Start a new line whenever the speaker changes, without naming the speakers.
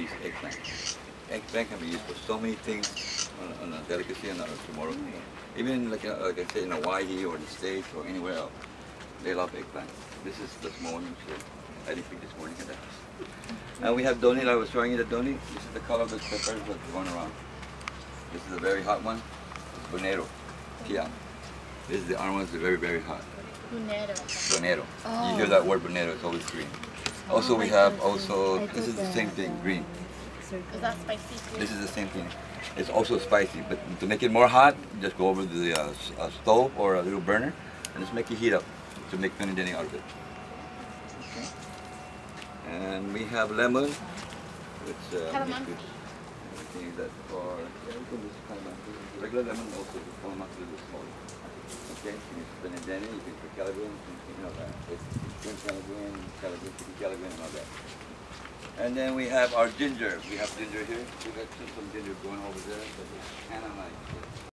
use eggplant. Eggplant can be used for so many things on a delicacy and on a Chamorro. Even like I say in Hawaii or the States or anywhere else, they love eggplant. This is the small one I didn't pick this morning at the house. And we have doni, like I was showing you the doni. This is the color of the peppers that's going around. This is a very hot one. It's bonero. Kia. This is the orange one, it's very, very hot. Bonero. Oh. You hear that word bonero, it's always green. Also we have this is the same thing, green.
Is that spicy too?
This is the same thing. It's also spicy, but to make it more hot, just go over to the stove or a little burner and just make it heat up to make pinideni out of it. Okay. And we have lemon, which everything that for regular lemon also, calamansi is small. Okay, you can pinideni, you can put calaban, you know that. Calaban, and all that. And then we have our ginger. We have ginger here. We got some ginger going over there, but it's kind of like